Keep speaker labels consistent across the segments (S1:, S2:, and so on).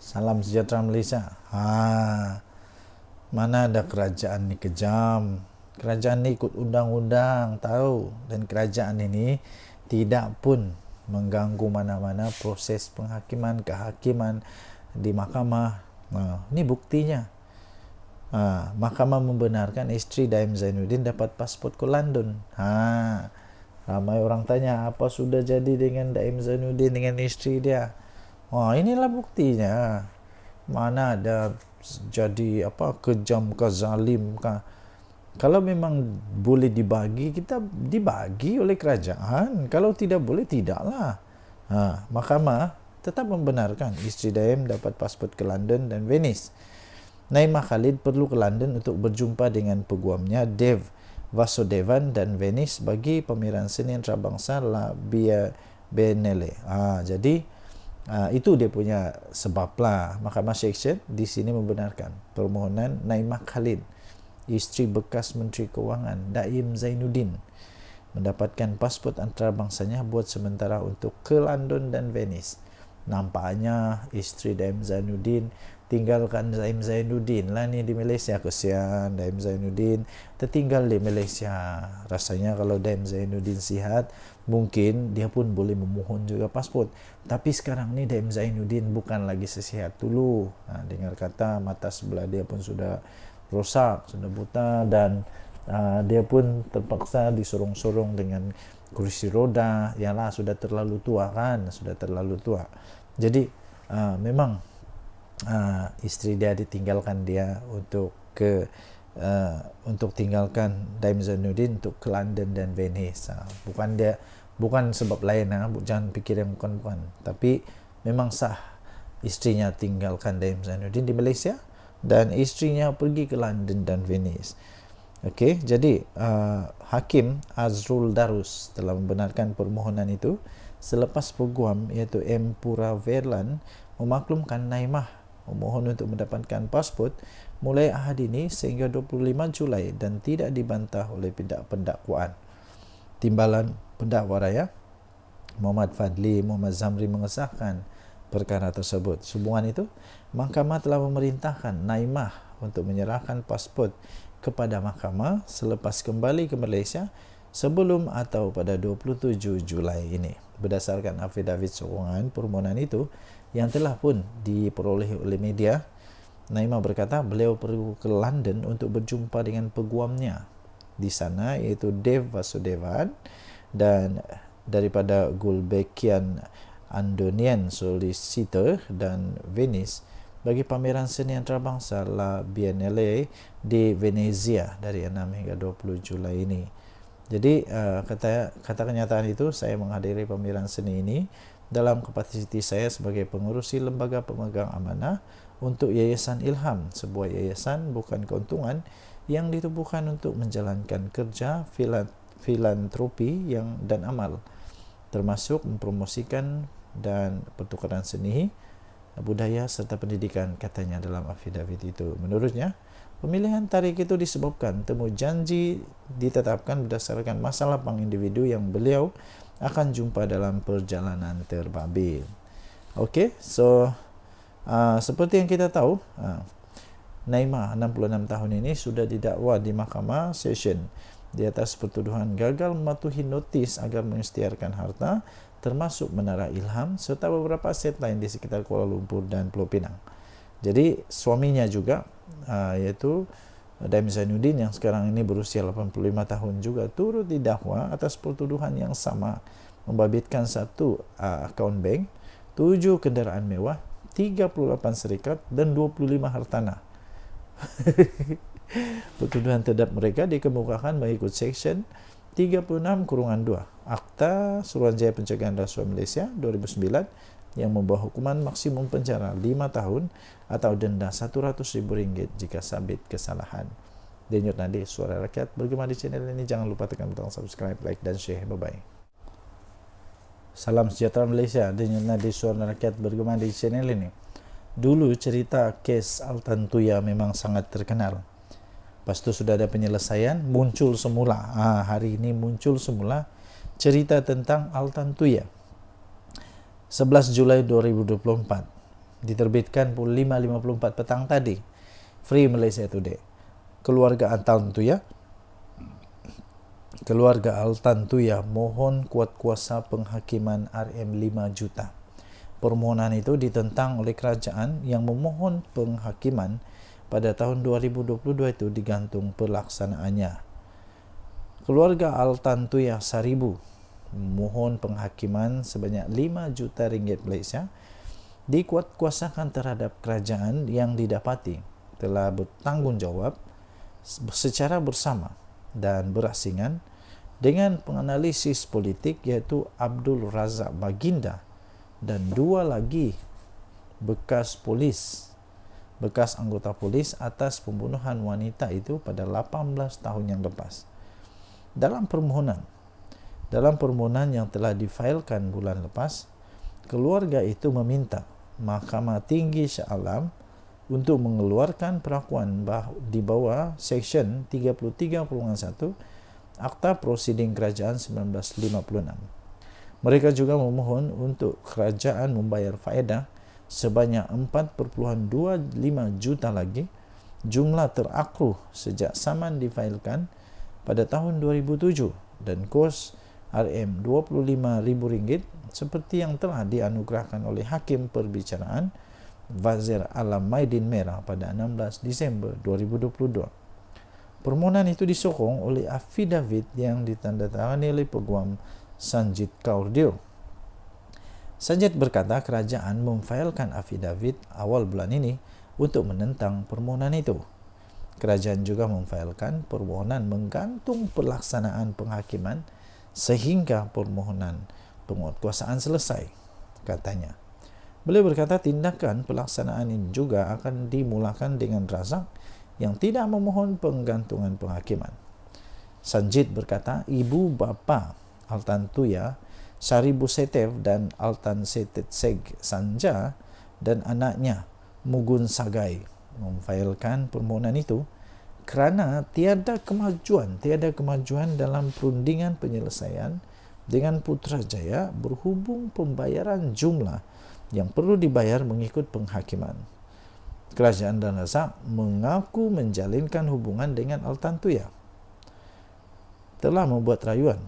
S1: Salam sejahtera Malaysia. Mana ada kerajaan ni kejam. Kerajaan ni ikut undang-undang, tahu. Dan kerajaan ini tidak pun mengganggu mana-mana proses penghakiman, kehakiman di mahkamah. Ini buktinya. Mahkamah membenarkan isteri Daim Zainuddin dapat pasport ke London. Ramai orang tanya, apa sudah jadi dengan Daim Zainuddin, dengan isteri dia? Inilah buktinya. Mana ada jadi kejam ke zalim ke. Kalau memang boleh dibagi, kita dibagi oleh kerajaan. Kalau tidak boleh, tidaklah. Mahkamah tetap membenarkan isteri Daim dapat pasport ke London dan Venice. Naimah Khalid perlu ke London untuk berjumpa dengan peguamnya Dev Vasudevan dan Venice bagi pameran seni antarabangsa La Biennale. Jadi itu dia punya sebab lah. Mahkamah Seksyen di sini membenarkan permohonan Naimah Khalid, isteri bekas Menteri Kewangan Daim Zainuddin, mendapatkan pasport antarabangsanya buat sementara untuk ke London dan Venice. Nampaknya isteri Daim Zainuddin tinggalkan Daim Zainuddin lah ni di Malaysia. Kesian Daim Zainuddin tertinggal di Malaysia. Rasanya kalau Daim Zainuddin sihat, mungkin dia pun boleh memohon juga pasport. Tapi sekarang ni Daim Zainuddin bukan lagi sesihat dulu. Dengar kata mata sebelah dia pun sudah rosak, sudah buta, dan dia pun terpaksa disorong-sorong dengan kursi roda. Yalah, sudah terlalu tua kan, sudah terlalu tua. Jadi memang isteri dia ditinggalkan dia untuk tinggalkan Daim Zainuddin untuk ke London dan Venice. Bukan sebab lain, jangan fikir yang bukan. Tapi memang sah istrinya tinggalkan Daim Zainuddin di Malaysia dan istrinya pergi ke London dan Venice. Okey, jadi Hakim Azrul Darus telah membenarkan permohonan itu selepas peguam iaitu M. Pura Verlan memaklumkan Naimah memohon untuk mendapatkan pasport mulai Ahad ini sehingga 25 Julai dan tidak dibantah oleh pihak pendakwaan. Timbalan pendakwa raya Muhammad Fadli Muhammad Zamri mengesahkan perkara tersebut. Sehubungan itu, mahkamah telah memerintahkan Naimah untuk menyerahkan pasport kepada mahkamah selepas kembali ke Malaysia sebelum atau pada 27 Julai ini. Berdasarkan afidavit sokongan permohonan itu yang telah pun diperoleh oleh media, Naimah berkata beliau perlu ke London untuk berjumpa dengan peguamnya di sana iaitu Dev Vasudevan, dan daripada Gulbenkian Andonian Solicitor dan Venice bagi pameran seni antarabangsa La Biennale di Venezia dari 6 hingga 20 Julai ini. Jadi kata kenyataan itu, saya menghadiri pameran seni ini dalam kapasiti saya sebagai pengurusi lembaga pemegang amanah untuk Yayasan Ilham, sebuah yayasan bukan keuntungan yang ditubuhkan untuk menjalankan kerja filantropi dan amal, termasuk mempromosikan dan pertukaran seni, budaya serta pendidikan, katanya dalam afidavit itu. Menurutnya, pemilihan tarikh itu disebabkan temu janji ditetapkan berdasarkan masa lapang individu yang beliau akan jumpa dalam perjalanan terbabil. Okey, so seperti yang kita tahu, Naimah 66 tahun ini sudah didakwa di Mahkamah Seksyen di atas pertuduhan gagal mematuhi notis agar mengisytiharkan harta termasuk Menara Ilham serta beberapa aset lain di sekitar Kuala Lumpur dan Pulau Pinang. Jadi suaminya juga iaitu Daim Zainuddin yang sekarang ini berusia 85 tahun juga turut didakwa atas pertuduhan yang sama, membabitkan 1 akaun bank, 7 kenderaan mewah, 38 serikat dan 25 hartanah. Pertuduhan terhadap mereka dikemukakan mengikut Seksyen 36/2 Akta Suruhanjaya Pencegahan Rasuah Malaysia 2009 yang membawa hukuman maksimum penjara 5 tahun atau denda RM100,000 jika sabit kesalahan. Denyut Nadi, Suara Rakyat, bergema di channel ini. Jangan lupa tekan butang subscribe, like dan share. Bye-bye. Salam sejahtera Malaysia. Denyut Nadi, Suara Rakyat, bergema di channel ini. Dulu cerita kes Altan Tuya memang sangat terkenal. Lepas tu sudah ada penyelesaian, muncul semula. Hari ini muncul semula cerita tentang Altan Tuya. 11 Julai 2024. Diterbitkan pukul 5.54 petang tadi. Free Malaysia Today. Keluarga Altan Tuya mohon kuat kuasa penghakiman RM5 juta. Permohonan itu ditentang oleh kerajaan yang memohon penghakiman pada tahun 2022 itu digantung pelaksanaannya. Keluarga Altan Tuya Saribu memohon penghakiman sebanyak 5 juta ringgit Malaysia dikuatkuasakan terhadap kerajaan yang didapati telah bertanggungjawab secara bersama dan berasingan dengan penganalisis politik iaitu Abdul Razak Baginda dan 2 lagi bekas anggota polis atas pembunuhan wanita itu pada 18 tahun yang lepas. Dalam permohonan yang telah difailkan bulan lepas, keluarga itu meminta Mahkamah Tinggi Shah Alam untuk mengeluarkan perakuan di bawah Seksyen 33.1 Akta Prosiding Kerajaan 1956. Mereka juga memohon untuk kerajaan membayar faedah sebanyak 4.25 juta lagi, jumlah terakruh sejak saman difailkan pada tahun 2007 dan kos RM25,000 seperti yang telah dianugerahkan oleh Hakim Perbicaraan Wazir Alam Maidin Merah pada 16 Disember 2022. Permohonan itu disokong oleh afidavit yang ditandatangani oleh Peguam Sanjit Kaur Deo. Sanjit berkata kerajaan memfailkan afidavit awal bulan ini untuk menentang permohonan itu. Kerajaan juga memfailkan permohonan menggantung pelaksanaan penghakiman sehingga permohonan penguatkuasaan selesai, katanya. Beliau berkata tindakan pelaksanaan ini juga akan dimulakan dengan Razak yang tidak memohon penggantungan penghakiman. Sanjit berkata ibu bapa Altan Tuya Saribu Setev dan Altan Setet Seg Sanja dan anaknya Mugun Sagai memfailkan permohonan itu kerana tiada kemajuan dalam perundingan penyelesaian dengan Putrajaya berhubung pembayaran jumlah yang perlu dibayar mengikut penghakiman. Kerajaan dan Razak mengaku menjalinkan hubungan dengan Altan Tuya, telah membuat rayuan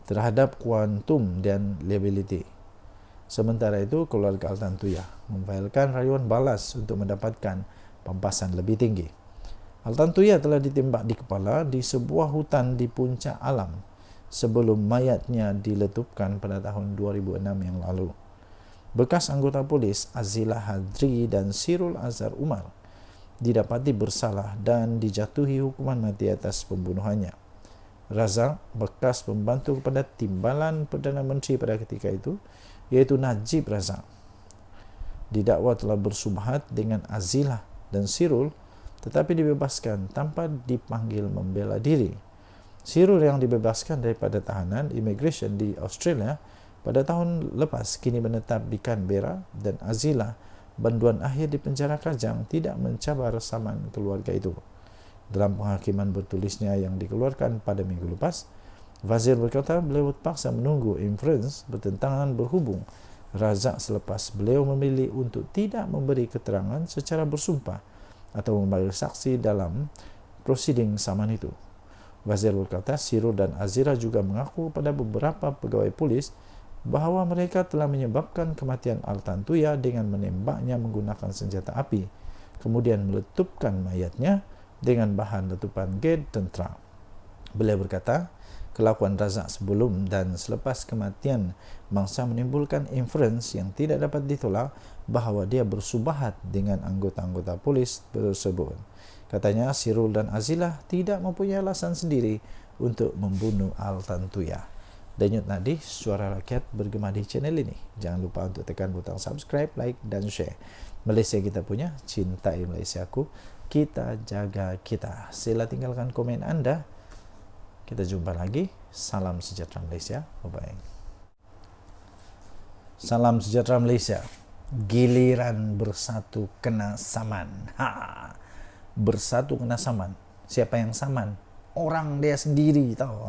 S1: terhadap kuantum dan liability. Sementara itu, keluarga Altan Tuya memfailkan rayuan balas untuk mendapatkan pampasan lebih tinggi. Altan Tuya telah ditembak di kepala di sebuah hutan di Puncak Alam sebelum mayatnya diletupkan pada tahun 2006 yang lalu. Bekas anggota polis Azilah Hadri dan Sirul Azhar Umar didapati bersalah dan dijatuhi hukuman mati atas pembunuhannya. Razak, bekas pembantu kepada Timbalan Perdana Menteri pada ketika itu, iaitu Najib Razak, didakwa telah bersubhat dengan Azilah dan Sirul tetapi dibebaskan tanpa dipanggil membela diri. Sirul yang dibebaskan daripada tahanan imigresen di Australia pada tahun lepas kini menetap di Canberra dan Azilah banduan akhir di penjara Kajang tidak mencabar saman keluarga itu. Dalam penghakiman bertulisnya yang dikeluarkan pada minggu lepas, Wazir berkata beliau terpaksa menunggu inferens bertentangan berhubung Razak selepas beliau memilih untuk tidak memberi keterangan secara bersumpah atau membayar saksi dalam prosiding saman itu. Wazir berkata Sirul dan Azira juga mengaku kepada beberapa pegawai polis bahawa mereka telah menyebabkan kematian Altan Tuya dengan menembaknya menggunakan senjata api, kemudian meletupkan mayatnya dengan bahan letupan gas tentera. Beliau berkata, kelakuan Razak sebelum dan selepas kematian bangsa menimbulkan inferens yang tidak dapat ditolak bahawa dia bersubahat dengan anggota-anggota polis tersebut. Katanya, Sirul dan Azilah tidak mempunyai alasan sendiri untuk membunuh Altan Tuya. Denyut nadi suara rakyat bergema di channel ini. Jangan lupa untuk tekan butang subscribe, like dan share. Malaysia kita punya, cintai Malaysiaku. Kita jaga kita. Sila tinggalkan komen anda. Kita jumpa lagi. Salam sejahtera Malaysia. Bye-bye. Salam sejahtera Malaysia. Giliran bersatu kena saman. bersatu kena saman. Siapa yang saman? Orang dia sendiri, tahu.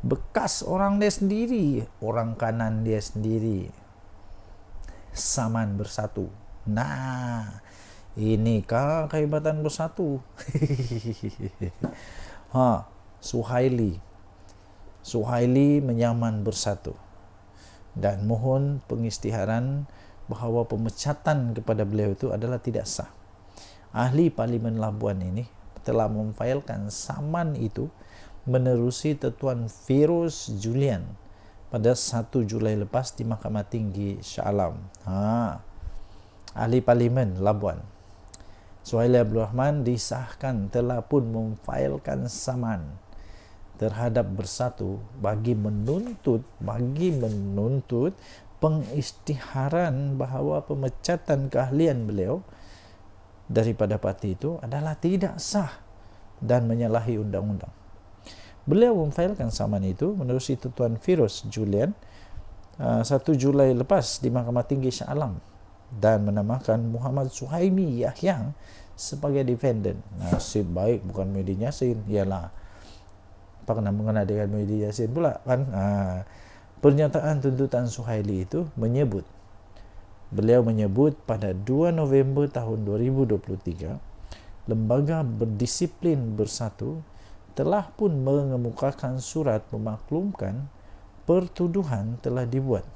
S1: Bekas orang dia sendiri, orang kanan dia sendiri. Saman bersatu. Nah, inikah kehebatan bersatu? Suhaili menyaman bersatu dan mohon pengisytiharan bahawa pemecatan kepada beliau itu adalah tidak sah. Ahli Parlimen Labuan ini telah memfailkan saman itu menerusi Tuan Feroz Julian pada 1 Julai lepas di Mahkamah Tinggi Shah Alam. Ahli Parlimen Labuan Suhaili Abdul Rahman disahkan telah pun memfailkan saman terhadap bersatu bagi menuntut pengisytiharan bahawa pemecatan keahlian beliau daripada parti itu adalah tidak sah dan menyalahi undang-undang. Beliau memfailkan saman itu menerusi Tuan Feroz Julian 1 Julai lepas di Mahkamah Tinggi Shah Alam dan menamakan Muhammad Suhaimi Yahya sebagai defendant. Nasib baik bukan Muhyiddin Yassin. Ialah apa kena mengena dengan Muhyiddin Yassin pula kan. Pernyataan tuntutan Suhaili itu beliau menyebut pada 2 November tahun 2023 Lembaga Berdisiplin Bersatu telah pun mengemukakan surat memaklumkan pertuduhan telah dibuat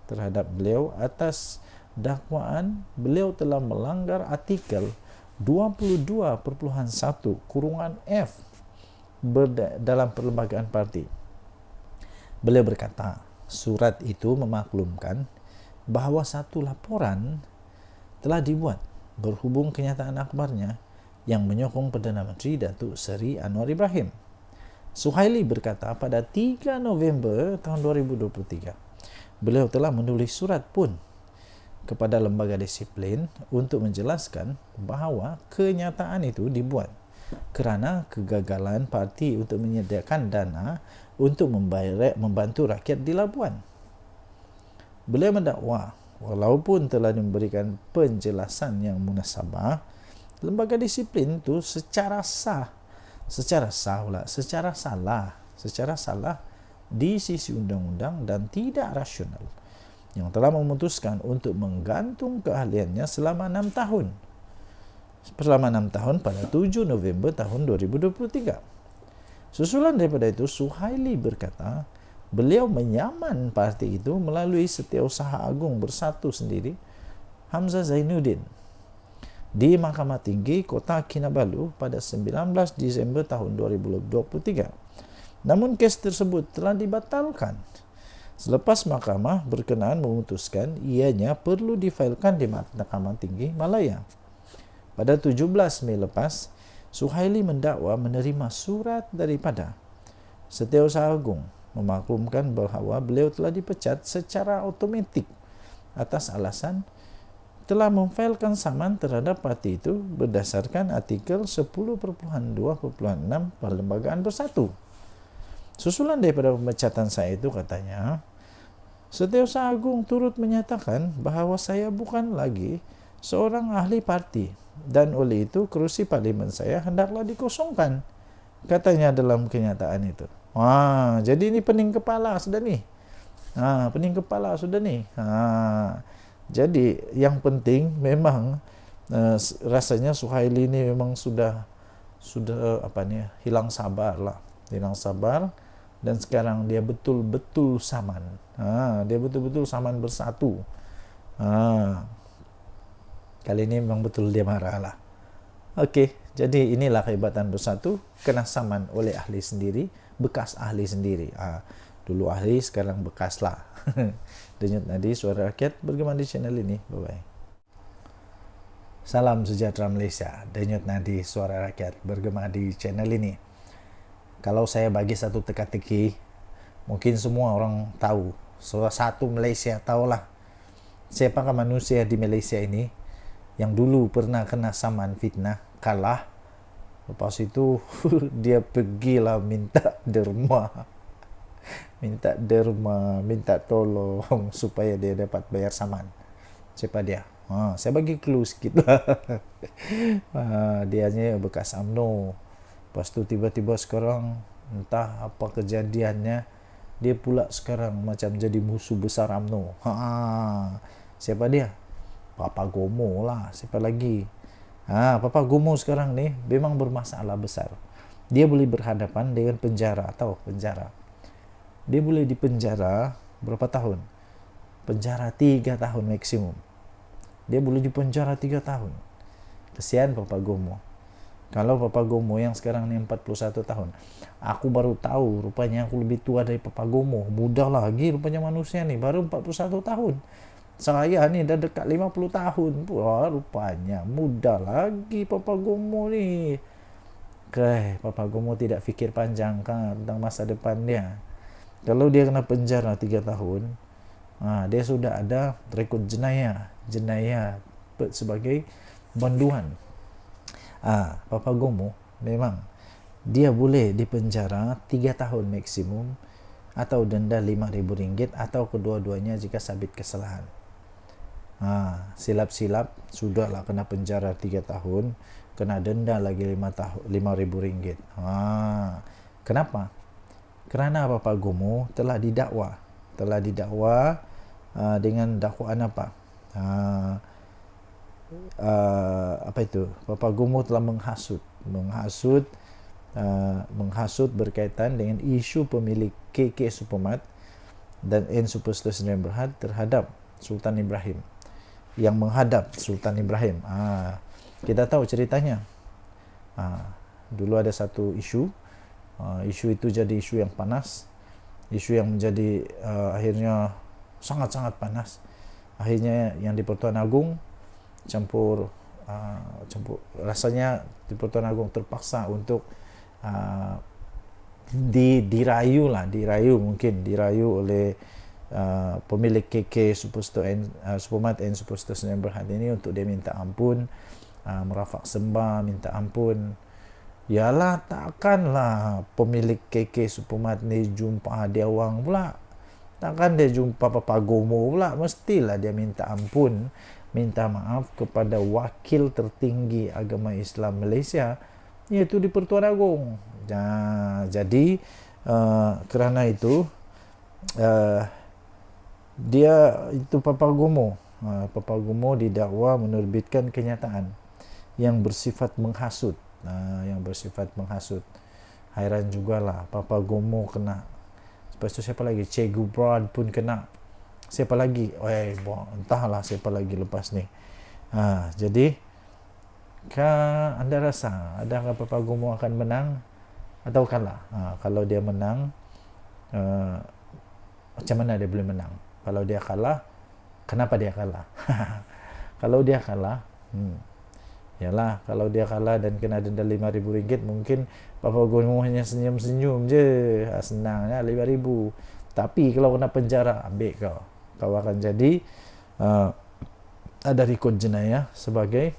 S1: terhadap beliau atas dakwaan beliau telah melanggar artikel 22.1(f) dalam perlembagaan parti. Beliau berkata, surat itu memaklumkan bahawa satu laporan telah dibuat berhubung kenyataan akhbarnya yang menyokong Perdana Menteri Datuk Seri Anwar Ibrahim. Suhaili berkata pada 3 November tahun 2023, beliau telah menulis surat pun kepada lembaga disiplin untuk menjelaskan bahawa kenyataan itu dibuat kerana kegagalan parti untuk menyediakan dana untuk membantu rakyat di Labuan. Beliau mendakwa walaupun telah memberikan penjelasan yang munasabah, lembaga disiplin itu secara salah di sisi undang-undang dan tidak rasional yang telah memutuskan untuk menggantung keahliannya selama 6 tahun pada 7 November tahun 2023. Susulan daripada itu, Suhaili berkata beliau menyaman parti itu melalui Setiausaha Agung Bersatu sendiri Hamzah Zainuddin di Mahkamah Tinggi Kota Kinabalu pada 19 Disember tahun 2023. Namun kes tersebut telah dibatalkan selepas mahkamah berkenaan memutuskan ianya perlu difailkan di Mahkamah Tinggi Malaya. Pada 17 Mei lepas, Suhaili mendakwa menerima surat daripada Setiausaha Agung memaklumkan bahawa beliau telah dipecat secara automatik atas alasan telah memfailkan saman terhadap parti itu berdasarkan artikel 10.2.6 Perlembagaan Bersatu. Susulan daripada pemecatan saya itu katanya, Setiausaha Agung turut menyatakan bahawa saya bukan lagi seorang ahli parti dan oleh itu kerusi parlimen saya hendaklah dikosongkan, katanya dalam kenyataan itu. Jadi ini pening kepala sudah ni. Jadi yang penting memang rasanya Suhaili ini memang sudah hilang sabar dan sekarang dia betul-betul saman. Dia betul-betul saman bersatu. Kali ini memang betul dia marah lah. Okey, jadi inilah kehebatan bersatu, kena saman oleh ahli sendiri, bekas ahli sendiri. Dulu ahli, sekarang bekas lah. Denyut Nadi, Suara Rakyat, bergema di channel ini. Bye-bye. Salam sejahtera Malaysia. Denyut Nadi, Suara Rakyat, bergema di channel ini. Kalau saya bagi satu teka-teki, mungkin semua orang tahu. Satu Malaysia tahulah siapakah manusia di Malaysia ini yang dulu pernah kena saman fitnah, kalah. Lepas itu dia pergilah minta derma, minta tolong supaya dia dapat bayar saman. Siapa dia? Saya bagi clue sikit lah. Dianya bekas UMNO. Lepas tu tiba-tiba sekarang entah apa kejadiannya, dia pula sekarang macam jadi musuh besar UMNO. Siapa dia? Papa Gomo lah. Siapa lagi? Papa Gomo sekarang ni memang bermasalah besar. Dia boleh berhadapan dengan penjara. Tahu penjara? Dia boleh dipenjara berapa tahun? Penjara 3 tahun maksimum. Dia boleh dipenjara 3 tahun. Kesian Papa Gomo. Kalau Papa Gomo yang sekarang ni 41 tahun. Aku baru tahu rupanya aku lebih tua dari Papa Gomo. Muda lagi rupanya manusia ni. Baru 41 tahun. Saya ni dah dekat 50 tahun. Wah, rupanya muda lagi Papa Gomo ni. Papa Gomo tidak fikir panjang kan tentang masa depan dia. Kalau dia kena penjara 3 tahun, dia sudah ada rekod jenayah sebagai banduan. Papa Gomo memang dia boleh dipenjara 3 tahun maksimum atau denda RM5,000 atau kedua-duanya jika sabit kesalahan. Silap-silap sudahlah kena penjara 3 tahun, kena denda lagi RM5,000. Kenapa? Kerana Papa Gomo telah didakwa dengan dakwaan apa? Apa itu? Papa Gomo telah menghasut berkaitan dengan isu pemilik KK Supermart dan N Superstore Sdn Bhd terhadap Sultan Ibrahim, yang menghadap Sultan Ibrahim. Kita tahu ceritanya. Dulu ada satu isu itu jadi isu yang panas, isu yang menjadi akhirnya sangat-sangat panas. Akhirnya yang di Pertuan Agong campur rasanya di Pertuan Agong terpaksa untuk dirayu oleh pemilik KK Supermart and Superstore Sdn Bhd ini untuk dia minta ampun, merafak sembah minta ampun. Yalah, takkanlah pemilik KK Supermart ni jumpa dia Wang pula, takkan dia jumpa Papa Gomo pula, mestilah dia minta ampun, minta maaf kepada wakil tertinggi agama Islam Malaysia, iaitu di Pertuan Agong. Jadi kerana itu dia itu Papa Gomo didakwa menerbitkan kenyataan yang bersifat menghasut. Hairan jugalah, Papa Gomo kena. Lepas tu siapa lagi? Che Gubrad pun kena. Siapa lagi? Entahlah siapa lagi lepas ni. Jadi anda rasa adakah Papa Gomo akan menang atau kalah? Kalau dia menang, macam mana dia boleh menang? Kalau dia kalah, kenapa dia kalah? Kalau dia kalah, yalah, kalau dia kalah dan kena denda RM5,000, mungkin Papa Gomo hanya senyum-senyum je, senangnya RM5,000. Tapi kalau kena penjara, ambil kau akan jadi ada rekod jenayah sebagai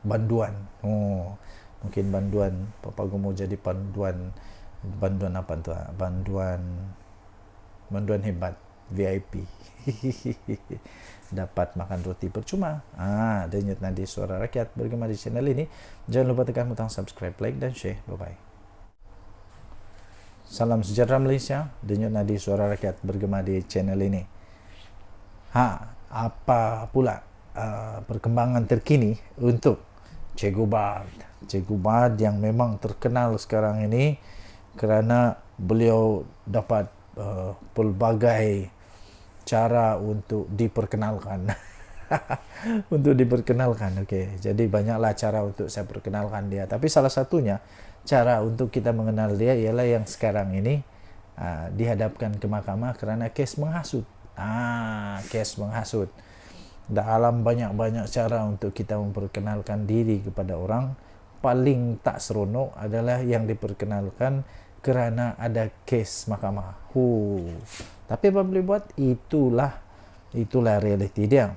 S1: banduan. Mungkin banduan Papa Gomo jadi banduan apa tu? Banduan hebat VIP. Dapat makan roti percuma. Denyut Nadi Suara Rakyat bergema di channel ini. Jangan lupa tekan butang subscribe, like dan share. Bye-bye. Salam sejahtera Malaysia. Denyut Nadi Suara Rakyat bergema di channel ini. Apa pula perkembangan terkini untuk Che Gubrad yang memang terkenal sekarang ini kerana beliau dapat pelbagai cara untuk diperkenalkan. Okey, jadi banyaklah cara untuk saya perkenalkan dia, tapi salah satunya cara untuk kita mengenal dia ialah yang sekarang ini dihadapkan ke mahkamah kerana kes menghasut. Dalam banyak-banyak cara untuk kita memperkenalkan diri kepada orang, paling tak seronok adalah yang diperkenalkan kerana ada kes mahkamah. Tapi apa boleh buat? Itulah realiti dia.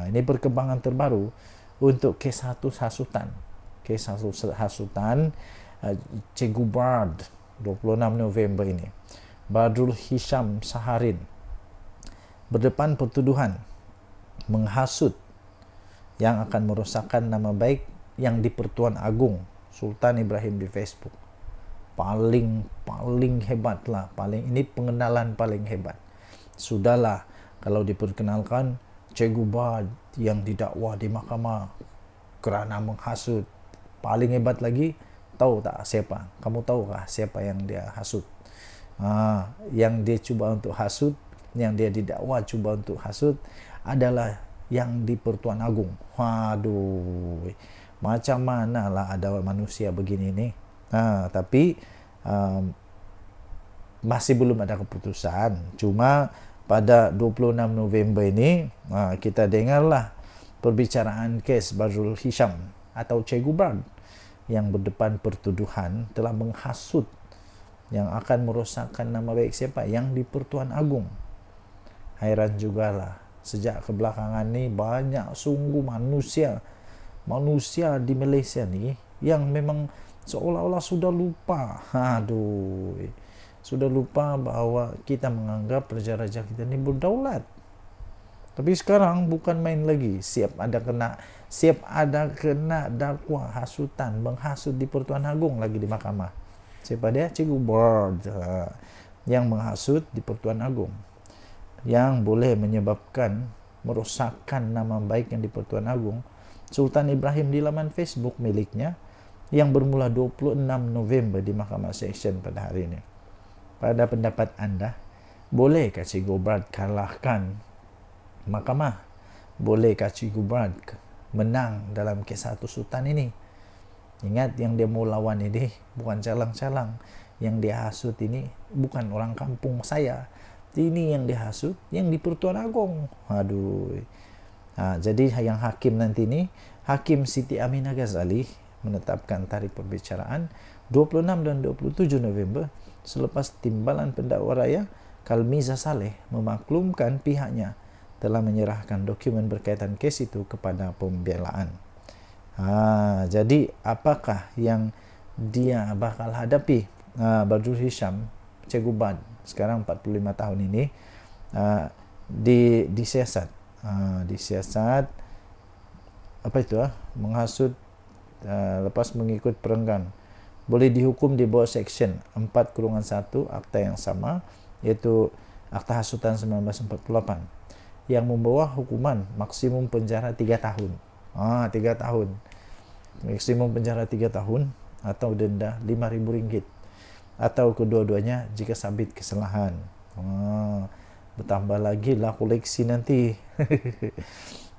S1: Ini perkembangan terbaru untuk kes hasutan Che Gubrad 26 November ini. Badrul Hisham Saharin berdepan pertuduhan menghasut yang akan merosakkan nama baik yang di Pertuan Agung Sultan Ibrahim di Facebook. Paling hebat lah, ini pengenalan paling hebat. Sudahlah kalau diperkenalkan Che Gubad yang didakwa di mahkamah kerana menghasut. Paling hebat lagi, tahu tak siapa? Kamu tahukah siapa yang dia hasut? Yang dia cuba untuk hasut, yang dia didakwa cuba untuk hasut adalah yang di Pertuan Agung. Waduh, macam mana lah ada manusia begini nih. Tapi masih belum ada keputusan. Cuma pada 26 November ini kita dengarlah perbicaraan kes Badrul Hisham atau Che Gubad yang berdepan pertuduhan telah menghasut yang akan merosakkan nama baik siapa? Yang di Pertuan Agung. Hairan jugalah, sejak kebelakangan ni banyak sungguh manusia di Malaysia ni yang memang seolah-olah sudah lupa. Sudah lupa bahawa kita menganggap raja-raja kita ni berdaulat. Tapi sekarang bukan main lagi. Siap ada kena dakwa hasutan, menghasut di Pertuan Agung lagi di mahkamah. Siapa dia? Che Gubad yang menghasut di Pertuan Agung, yang boleh menyebabkan merosakkan nama baik yang di Pertuan Agung Sultan Ibrahim di laman Facebook miliknya yang bermula 26 November di Mahkamah Seksyen pada hari ini. Pada pendapat anda, bolehkah Che Gubad kalahkan mahkamah? Bolehkah Che Gubad menang dalam kes satu sultan ini? Ingat, yang dia mau lawan ini bukan calang-calang. Yang dia hasut ini bukan orang kampung saya. Ini yang dihasut yang di Pertuan Agung. Jadi yang hakim nanti ini, Hakim Siti Aminah Ghazali menetapkan tarikh perbicaraan 26 dan 27 November selepas timbalan pendakwa raya Kalmiza Saleh memaklumkan pihaknya telah menyerahkan dokumen berkaitan kes itu kepada pembelaan. Jadi apakah yang dia bakal hadapi Badrul Hisham, Che Gubad sekarang 45 tahun ini disiasat apa itu menghasut lepas mengikut perenggan, boleh dihukum di bawah Seksyen 4/1 akta yang sama, yaitu Akta Hasutan 1948, yang membawa hukuman maksimum penjara 3 tahun. 3 tahun. Maksimum penjara 3 tahun atau denda RM5.000 atau kedua-duanya jika sabit kesalahan. Bertambah lagi lah koleksi nanti.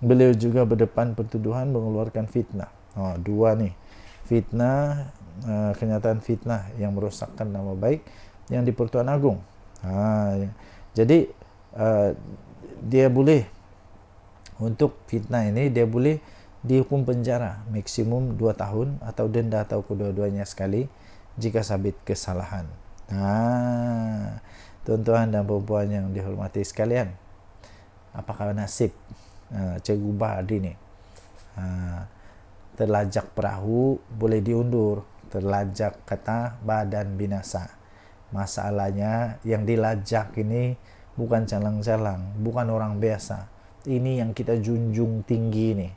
S1: Beliau juga berdepan pertuduhan mengeluarkan fitnah. Dua nih. Fitnah, kenyataan fitnah yang merosakkan nama baik yang di Pertuan Agung. Jadi dia boleh, untuk fitnah ini dia boleh dihukum penjara maksimum 2 tahun atau denda atau kedua-duanya sekali jika sabit kesalahan. Tuan-tuan dan puan-puan yang dihormati sekalian, apakah nasib Che Gubad ini? Terlajak perahu boleh diundur, terlajak kata badan binasa. Masalahnya yang dilajak ini bukan calang-calang, bukan orang biasa. Ini yang kita junjung tinggi nih,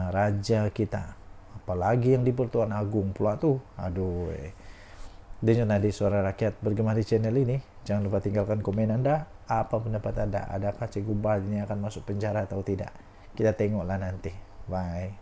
S1: raja kita. Apalagi yang di Pertuan Agung pula tuh. Denyut Nadi Suara Rakyat bergema di channel ini. Jangan lupa tinggalkan komen anda. Apa pendapat anda? Adakah Che Gubad ini akan masuk penjara atau tidak? Kita tengoklah nanti. Bye.